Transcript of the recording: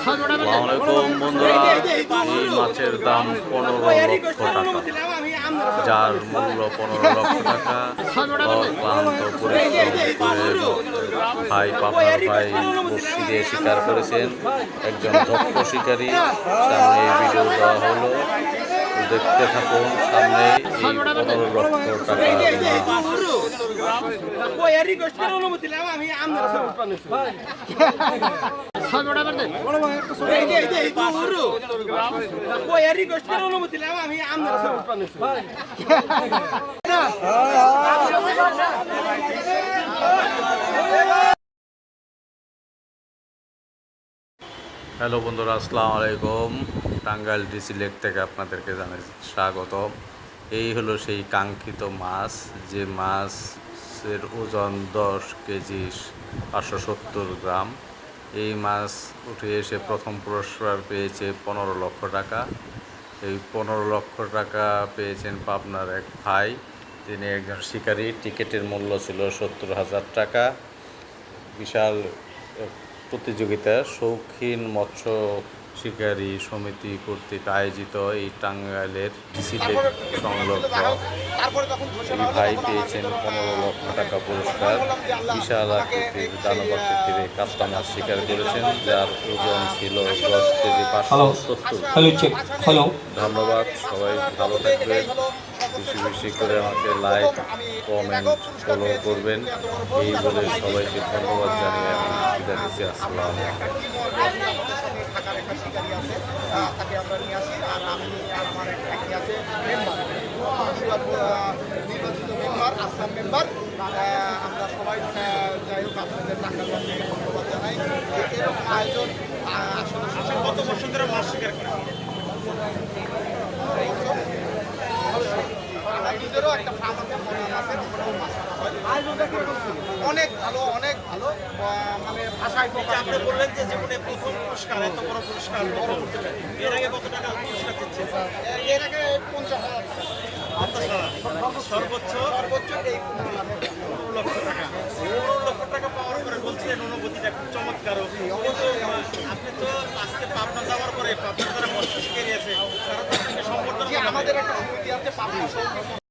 আসসালামু আলাইকুম বন্ধুরা, এই মাছের দাম 15 লক্ষ টাকা, যার মূল্য 15 লক্ষ টাকা। ক্লান্ত পরিশ্রম করে ভাই পাপনার ভাই বড়শি দিয়ে শিকার করেছেন, একজন দক্ষ শিকারী। সামনে এই ভিডিও দেওয়া হলো, দেখতে থাকুন। সামনে এই 15 লক্ষ টাকা হ্যালো বন্ধুরা, আসসালামু আলাইকুম। টাঙ্গাইল ডিসি লেক থেকে আপনাদেরকে জানাই স্বাগতম। এই হলো সেই কাঙ্ক্ষিত মাছ, যে মাছের ওজন 10 কেজি 570 গ্রাম। এই মাছ উঠে এসে প্রথম পুরস্কার পেয়েছে 15 লক্ষ টাকা। এই 15 লক্ষ টাকা পেয়েছেন পাবনার এক ভাই, তিনি একজন শিকারী। টিকিটের মূল্য ছিল 70,000 টাকা। বিশাল প্রতিযোগিতা শৌখিন মৎস্য শিকারী সমিতি কর্তৃক আয়োজিত এই টাঙ্গাইলের ডিসি লেক সংলগ্ন এই ভাই পেয়েছেন 15 লক্ষ টাকা পুরস্কার। বিশাল আকৃতির দানবাকৃতির কাতলা মাছ শিকার করেছেন, যার ওজন ছিল 10 কেজি 570। ধন্যবাদ, সবাই ভালো থাকবেন। বেশি বেশি করে আমাকে লাইক, কমেন্ট, ফলো করবেন। এই বলে সবাইকে ধন্যবাদ জানিয়ে আমি বিদায় নিচ্ছি। আসসালামু আলাইকুম। তাকে আমরা নিয়ে আসি, আর আমি আর আমার একটি আছে মেম্বার, নির্বাচিত মেম্বার, আসলাম মেম্বার। আমরা সবাই যাই হোক আপনাদের টাঙ্গাইল ধন্যবাদ জানাই। এরকম আয়োজন আসলে কত বছর ধরে মাছ শিকার করে নিজেরও একটা ফার্ম আছে, অনেক ভালো, অনেক ভালো। মানে ভাষায় আপনি বললেন যে জীবনে প্রথম পুরস্কার, এত বড় পুরস্কার এর আগে কত টাকা পুরস্কার দিচ্ছে? এর আগে 50,000 সর্বোচ্চ এই 15 লক্ষ টাকা। 15 লক্ষ টাকা পাওয়ার পরে বলছিলেন অনুভূতিটা খুব চমৎকার। আপনি তো আজকে পাবনা যাওয়ার পরে পাবনা যারা মৎস্য শিকারী আছে তারা তো আপনাকে সম্বর্ধনা, আমাদের একটা সমিতি আছে পাবনা